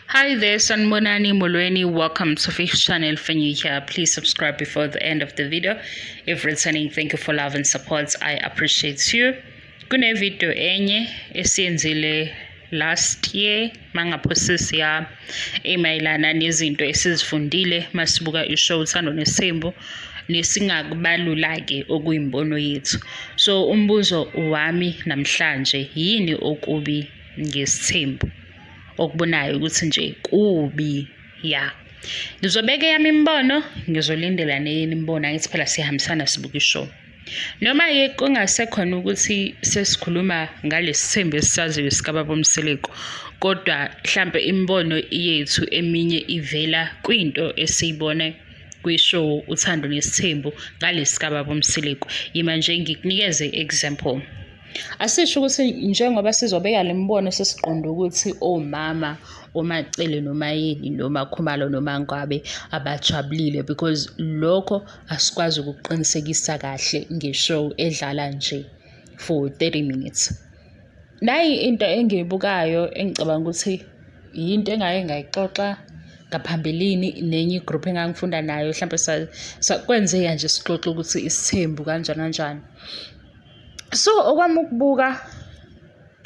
Hi there, Sanbonani Molweni. Welcome to Fish Channel. For you here, please subscribe before the end of the video. If returning, thank you for love and support. I appreciate you. Kune video enye esiyenzile last year mangaphosisi ya emayilana nezinto esizifundile masibuka ishow Uthando Nes'thembu nesingakubalula-ke okuyimbono yethu. So umbuzo wami namhlanje yini okubi ngesithembu okubonayo ukuthi nje kubi ya. Ngizobeka yami imbono, ngizolindela neyini imbono angithi phela sihambisana sibuka ishow. Noma-ke kungasekhona ukuthi sesikhuluma ngalesithembu esisaziyo sikababa Mseleku, kodwa mhlampe imbono yethu eminye ivela kwinto esiyibone kwishow Uthando Nes'thembu ngalesi kababa Mseleku. Yima nje ngikunikeze example. Asisho ukuthi njengoba sizobeka le mbono sesiqonda ukuthi omama, omacele noma yini noma khumalo noma ngabe abajabulile, because lokho asikwazi ukuqinisekisa kahle ngeshow edlala nje for 30 minutes. Nayi into engiyibukayo engicabanga ukuthi yinto engake ngayixoxa ngaphambilini nenye igroup engangifunda nayo, mhlawumbe kwenzeka nje sixoxe ukuthi isithembu kanjani. So okwami ukubuka,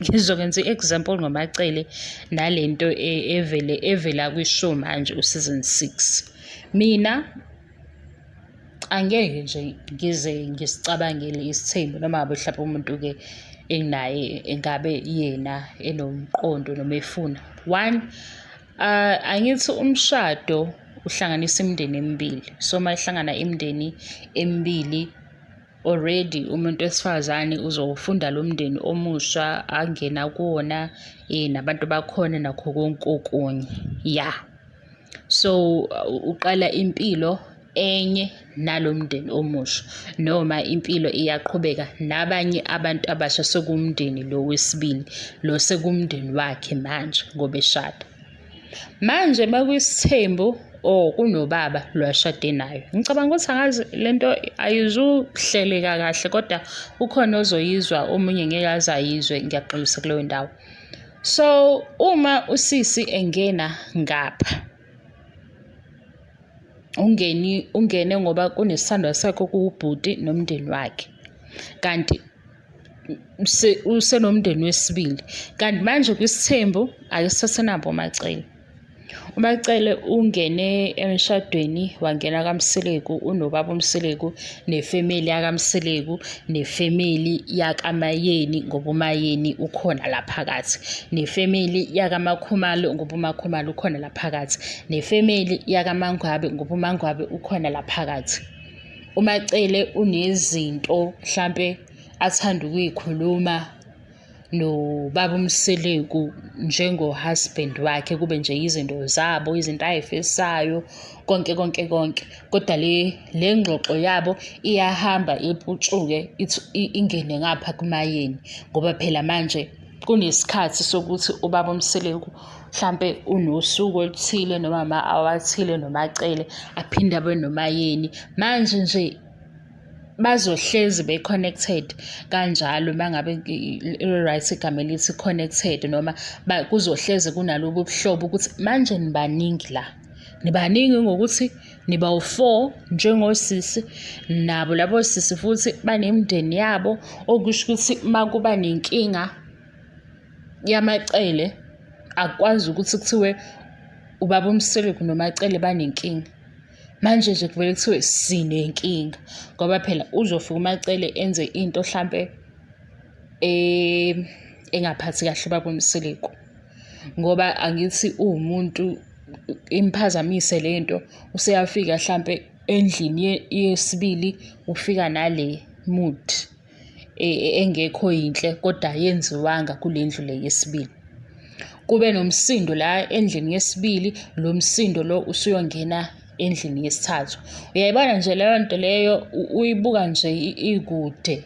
ngizokwenza i-example ngomacele nalento evela kwishow manje useason 6. Mina angeke nje ngize ngisicabangele isithembu noma ngabe mhlawumbe umuntu-ke enginaye engabe yena enomqondo noma efuna. One, angithi umshado uhlanganisa imindeni emibili. So mayihlangana imindeni emibili, already umuntu wesifazane uzofunda lo mndeni omusha angena kuwona, nabantu bakhona nakho konke okunye ya. So uqala impilo enye nalo mndeni omusha, noma impilo iyaqhubeka nabanye abantu abasha sekumndeni lo wesibili, lo sekumndeni wakhe manje ngoba eshada. Manje makwisithembu kunobaba lwashade nayo, ngicabanga ukuthi angazi lento ayizuhleleka kahle, kodwa ukhona ozoyizwa omunye ngeke aze ayizwe, ngiyaxolisa kuleyo ndawo. So uma usisi engena ngapha, ungene ngoba kunesithandwa sakho kuwubhuti nomndeni wakhe, kanti usenomndeni wesibili. Kanti manje kwisithembu ayisasenabo amacele. Umacele ungene emshadweni, wangena kaMseleku, unobaba uMseleku nefamily yakaMseleku nefamily yakaMayeni ngoba uMayeni ukhona la phakathi, nefamily yakamakhumalo ngoba umakhumalo ukhona la phakathi, nefamily yakaMangwabe ngoba uMangwabe ukhona la phakathi. Umacele unezinto mhlampe athanda ukuyikhuluma nobaba uMseleku njengo-husband wakhe, kube nje izinto zabo, izinto ay'fisayo, konke. Kodwa le ngxoxo yabo iyahamba iputshuke ingene ngapha kuMayeni, ngoba phela manje kunesikhathi sokuthi ubaba uMseleku mhlampe unosuku oluthile noma ama-hour athile nomacele aphinde abe noMayeni. Manje nje bazohlezi be-connected kanjalo, mangabe right igama elithi connected, noma kuzohlezi kunalobu buhlobo ukuthi manje nibaningi la, nibaningi ngokuthi niba u-4 njengosisi, nabo labo sisi futhi banemindeni yabo, okusho ukuthi makuba nenkinga yamacele akwazi ukuthi kuthiwe ubaba uMseleku nomacele banenkinga. Manje nje kuvele kuthiwe sinenkinga ngoba phela uzofika umacele enze into mhlampe engaphathi kahle ubaba uMseleku, ngoba angithi uwumuntu imphazamise lento, useyafika mhlampe endlini yesibili ufika nale mood engekho yinhle kodwa yenziwanga kule ndlu le yesibili. Kube nomsindo la endlini yesibili, lo msindo lo usuyongena endlini yesithathu. Uyayibona nje leyo nto leyo, uyibuka nje ikude.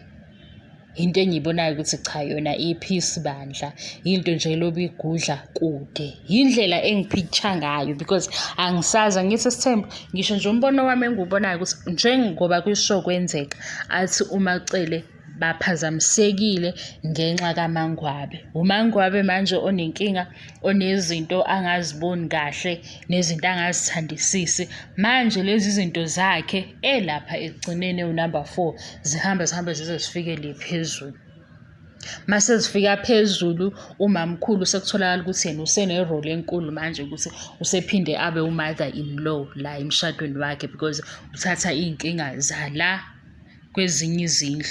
Into engiyibonayo ukuthi cha, yona iphisi bandla, into nje lobu igudla kude. Yindlela engipicture ngayo, because angisazi, angithi isithembu, ngisho nje umbono wami engiwubonayo ukuthi njengoba kwishow kwenzeka athi umacele baphazamisekile ngenxa kaMangwabe. UMangwabe manje onenkinga, onezinto angaziboni kahle nezinto angazithandisisi. Manje lezi zinto zakhe elapha ekugcineni unumber 4 zihambe zize zifike le phezulu. Mase zifika phezulu, umamkhulu sekutholakala ukuthi yena usenerole enkulu manje ukuthi usephinde abe u-mother-in-law la emshadweni wakhe because uthatha iy'nkinga zala kwezinye izindlu.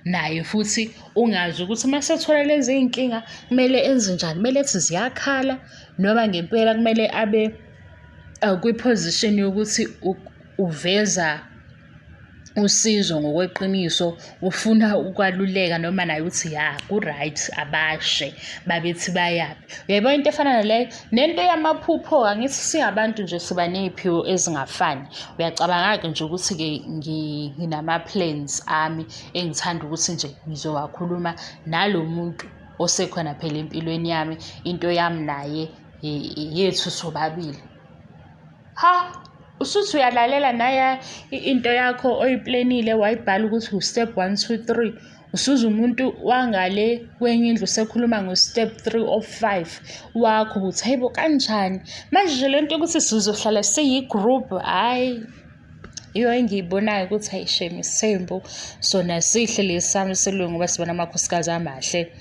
Naye futhi ungazi ukuthi uma sethola lezi y'nkinga kumele enze njani, kumele ethi ziyakhala noma ngempela kumele abe kwi-position yokuthi uveza usizo ngokweqiniso, ufuna ukwaluleka noma naye uthi ya ku-right abashe babethi bayaphi. Uyayibona into efana naleyo nento yamaphupho, angithi singabantu nje siba ney'phiwo ezingafani. Uyacabanga-ke nje ukuthi-ke nginama-plans ami engithanda ukuthi nje ngizowakhuluma nalo muntu osekhona phela empilweni yami, into yami naye yethu sobabili. Usuthi uyalalela naya into yakho oyiplenile wayibhala ukuthi u-step 1, 2, 3. Usuze umuntu wangale kwenye indlu sekhuluma ngo-step 3 of 5 wakho ukuthi hayibo kanjani. Manje nje lento ukuthi sizohlala siyi-group, hhayi iyo engiyibonayo ukuthi hayi shame Sithembu sona sihle lesi sami selungu ngoba sibona amakhosikazi amahle.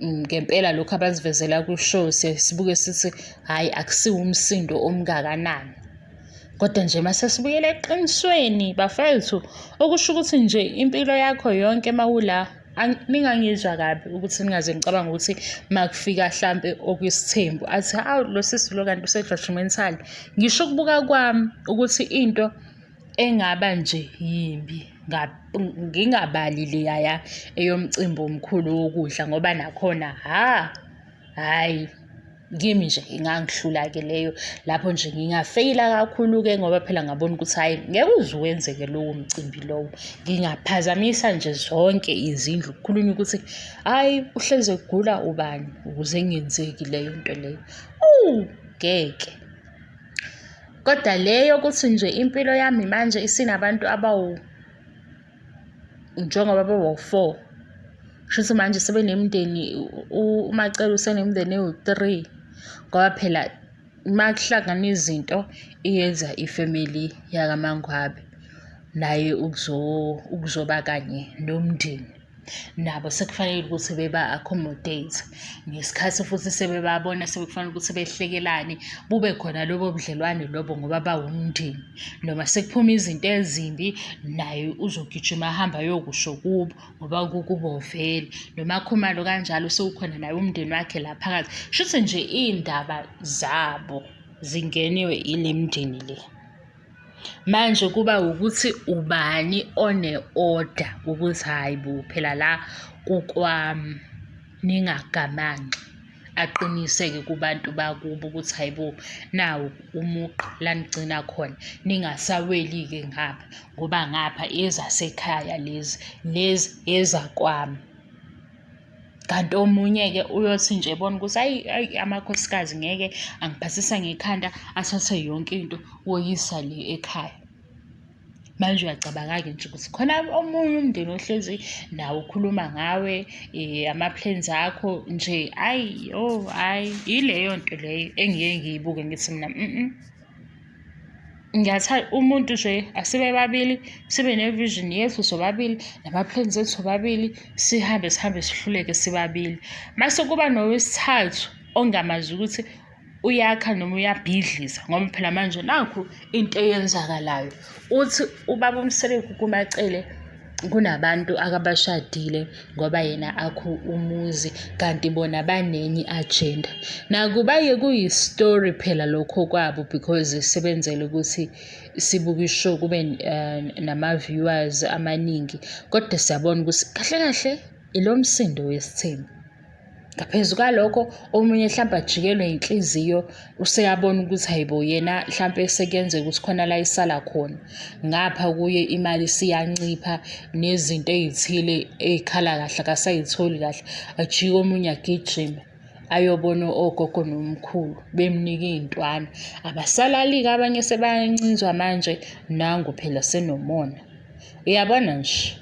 Ngempela lokhu abazivezela ku-show sibuke sithi hhayi akusiwo umsindo omngakanani. Kodwa nje mase sibuyele eqinisweni bafethu, okusho ukuthi nje impilo yakho yonke mawula ningangizwa kabi ukuthi ningaze ngicabanga ukuthi makufika hlampe okwisithembu athi hawu lo sisi lo kanti use-judgmental. Ngisho ukubuka kwami ukuthi into engaba nje yimbi ngingabali leyaya eyomcimbi omkhulu wokudla ngoba nakhona hhayi kimi nje ingangihlula-ke leyo. Lapho nje ngingafeyila kakhulu-ke ngoba phela ngabona ukuthi hhayi ngeke uze wenzeke lowo mcimbi lowo. Ngingaphazamisa nje zonke izindlu kukhulunywa ukuthi hhayi uhleze kugula ubani ukuze ngenzeki leyo nto leyo. Ngeke. Kodwa leyo ukuthi nje impilo yami manje isinabantu njengoba bawu-4. Shuthi manje sebenemindeni, uMacele usenemindeni ewu-3 ngoba phela makuhlangana izinto iyenza ifamily yakaMangwabe naye ukuzoba kanye nomndeni. Nabo sekufanele ukuthi beba-accommodate ngesikhathi futhi sebebabona sebekufanele ukuthi behlekelane, bube khona lobo budlelwane lobo ngoba bawumndeni. Noma sekuphuma izinto ezimbi naye uzogijima ahamba ayokusho kubo ngoba kukubo vele. Noma khumalo kanjalo sekukhona naye umndeni wakhe la phakathi. Shuthi nje iy'ndaba zabo zingeniwe ile mindeni le. Manje kuba ukuthi ubani one-order ukuthi hhayi bo phela la kukwami, ningagamanxi. Aqiniseke kubantu bakubo ukuthi hhayi bo nawu umugqa la nigcina khona, ningasaweli-ke ngapha ngoba ngapha ezasekhaya lezi ezakwami. Kanti omunye-ke uyothi nje ebona ukuthi hayi amakhosikazi ngeke angiphathisa ngekhanda athathe yonke into woyisa le ekhaya. Manje uyacabanga-ke nje ukuthi khona omunye umndeni ohlezi nawe ukhuluma ngawe, ama-plans akho nje hhayi ileyo nto leyo engike ngiyibuke ngithi mina ngiyathanda umuntu nje asibe babili, sibe ne-vision yethu sobabili nama-plans ethu sobabili, sihambe sihluleke sibabili. Mase kuba nowesithathu ongamazi ukuthi uyakha noma uyabhidliza ngoba phela manje nakhu into eyenzakalayo uthi ubaba uMseleku kuMacele kunabantu akabashadile ngoba yena akho umuzi kanti bona banenye i-agenda. Nakuba-ke kuyi-story phela lokho kwabo because sebenzele ukuthi sibuke ishow kube nama-viewers amaningi, kodwa siyabona ukuthi kahle kahle ilo msindo wesithembu. Ngaphezu kwalokho omunye mhlawumbe ajikelwe inhliziyo useyabona ukuthi hayibo yena mhlawumbe sekuyenzeka ukuthi khona la isala khona. Ngapha kuye imali siyancipha nezinto ezithile ey'khala kahle akasay'tholi kahle. Ajike omunye agijime ayobona ogogo nomkhulu bemnika iy'ntwana. Abasalali-ke abanye sebayancinzwa manje nangu phela senomona. Uyabona nje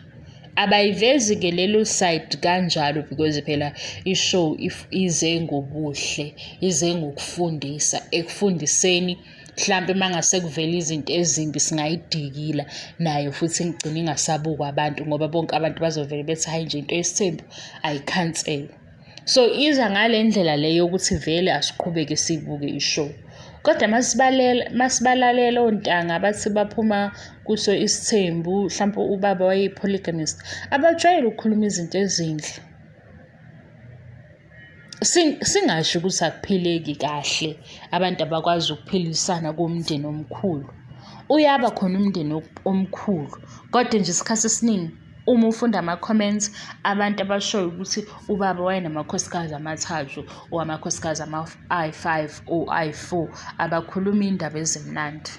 abayivezi-ke lelo side kanjalo because phela i-show ize ngobuhle, ize ngokufundisa. Ekufundiseni mhlampe mangase kuvela izinto ezimbi singayidikila nayo futhi ngigcine ingasabukwa abantu ngoba bonke abantu bazovele bethi hayi nje into yesithembu ayikhanselwe. So iza ngale ndlela le yokuthi vele asiqhubeke sibuke i-show. Kodwa masibalalela ontanga bathi baphuma kuso isithembu, mhlawumpe ubaba wayeyi-polygamist, abajwayele ukukhuluma izinto ezinhle. Singasho ukuthi akuphileki kahle, abantu abakwazi ukuphilisana komndeni omkhulu. Uyaba khona umndeni omkhulu, kodwa nje isikhathi esiningi uma ufunda ama-comments, abantu abashoyo ukuthi ubaba wayenamakhosikazi amathathu or amakhosikazi ayi-5 or ayi-4, abakhuluma iy'ndaba ezimnandi.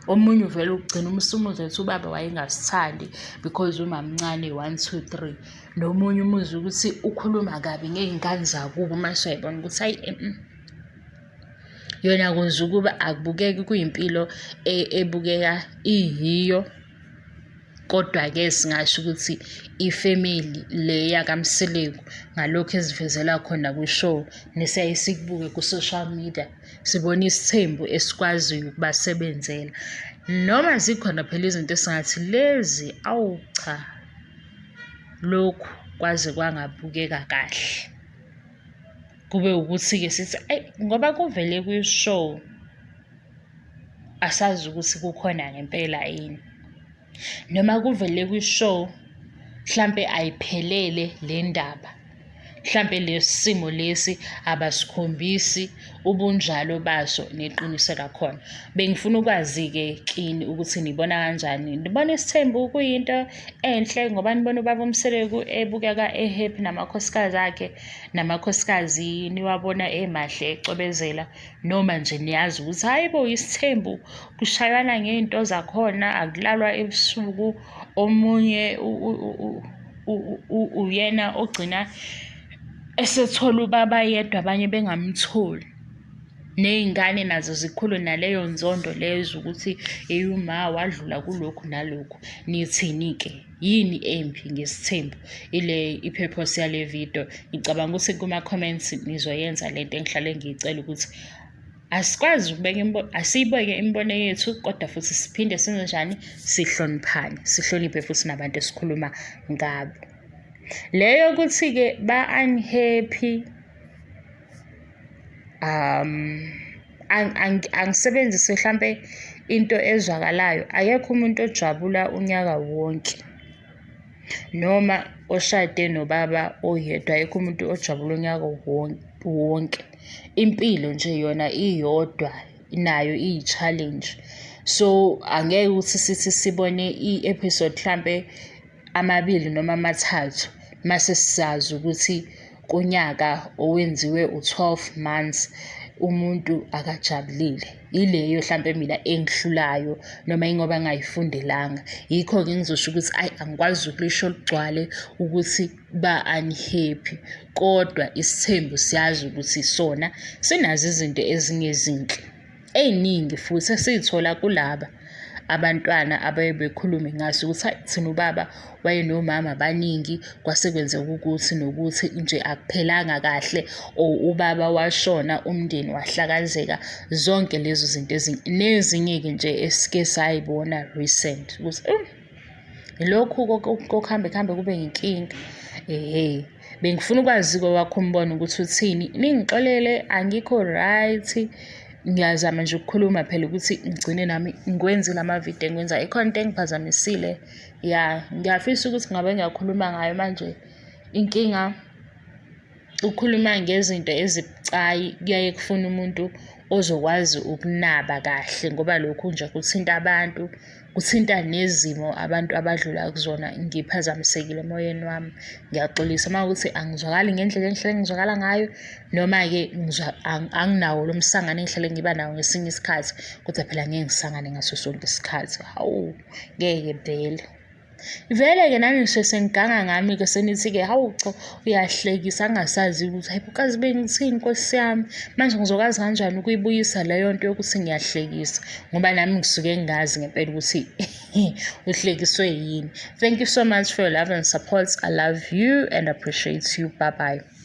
Omunye uvele ugcina umsumuzo ethi ubaba wayengasithandi because umamncane 1, 2, 3. Nomunye umuzwa ukuthi ukhuluma kabi ngey'ngane zakubo mase uyayibona ukuthi hayi yona kuze ukuba akubukeki kuyimpilo ebukeka iyiyo. Kodwa-ke singasho ukuthi ifamily le yakamseleku ngalokhu ezivezela khona kwi-show nesiyaye sikubuke ku-social media, sibona isithembu esikwaziyo ukubasebenzela. Noma zikhona phela izinto esingathi lezi awu cha, lokhu kwaze kwangabukeka kahle. Kube ukuthi-ke sithi ngoba kuvele kwi-show asazi ukuthi kukhona ngempela yini. Noma kuvele kwi-show mhlampe ayiphelele le ndaba, mhlampe lesi simo lesi abasikhombisi ubunjalo baso neqiniso lakhona. Bengifuna ukwazi-ke kini ukuthi nibona kanjani. Nibona isithembu kuyinto enhle ngoba nibona ubaba uMseleku ebukeka e-happy namakhosikazi akhe, namakhosikazi niwabona emahle ecobezela, noma nje niyazi ukuthi hayi bo isithembu kushaywana ngey'nto zakhona, akulalwa ebusuku. Omunye uyena ogcina esethola ubaba yedwa abanye bengamtholi. Ney'ngane nazo zikhule naleyo nzondo lezo ukuthi uma wadlula kulokhu nalokhu. Nithini-ke? Yini embi ngesithembu? Ile i-purpose yale video. Ngicabanga ukuthi kuma-comments nizoyenza lento engihlale ngiyicela ukuthi asikwazi ukubeka asiyibeke imibono yethu, kodwa futhi siphinde senze njani? Sihloniphane, sihloniphe futhi nabantu esikhuluma ngabo. Leyo ukuthi-ke ba-unhappy, angisebenzise mhlampe into ezwakalayo. Akekho umuntu ojabula unyaka wonke, noma oshade nobaba oyedwa, akekho umuntu ojabula unyaka wonke. Impilo nje yona iyodwa, nayo iyi-challenge. So angeke ukuthi sithi sibone i-episode mhlampe 2 noma 3 mase sisazi ukuthi kunyaka owenziwe u-12 months umuntu akajabulile. Ileyo mhlampe mina engihlulayo noma ingoba ngayifundelanga. Yikho-ke ngizosho ukuthi angikwazi ukulisho ligcwale ukuthi ba-unhappy, kodwa isithembu siyazi ukuthi sona sinazo izinto ezingezinhle ey'ningi futhi esiy'thola kulaba abantwana abaye bekhulume ngaso ukuthi hayi thina ubaba wayenomama abaningi, kwase kwenzeka ukuthi nokuthi nje akuphelanga kahle, or ubaba washona umndeni wahlakazeka. Zonke lezo zinto nezinye-ke nje esike sayibona recent ukuthi lokhu kokuhambe kube yinkinga. Bengifuna ukwazi-ke wakho umbono ukuthi uthini. Ningixolele angikho right. Ngiyazama nje ukukhuluma phela ukuthi ngigcine nami ngikwenzile ama-video engikwenzayo. Ikhona into engiphazamisile, ngiyafisa ukuthi ngabe ngiyakhuluma ngayo manje. Inkinga ukukhuluma ngezinto ezibucayi kuyaye kufuna umuntu ozokwazi ukunaba kahle, ngoba lokhu nje kuthinta abantu, kuthinta nezimo abantu abadlula kuzona. Ngiphazamisekile emoyeni wami, ngiyaxolisa uma ukuthi angizwakali ngendlela engihlale ngizwakala ngayo, noma-ke anginawo lo msangane engihlale ngiba nawo ngesinye isikhathi, kodwa phela ngeke ngisangane ngaso sonke isikhathi. Hawu, ngeke vele. Vele-ke nami ngisheshe sengiganga ngami-ke senithi-ke hawu cha uyahlekisa angasazi ukuthi hayi kazi bengithini Nkosi yami, manje ngizokwazi kanjani ukuyibuyisa leyo nto yokuthi ngiyahlekisa ngoba nami ngisuke ngingazi ngempela ukuthi uhlekiswe yini. Thank you so much for your love and support. I love you and appreciate you. Bye bye.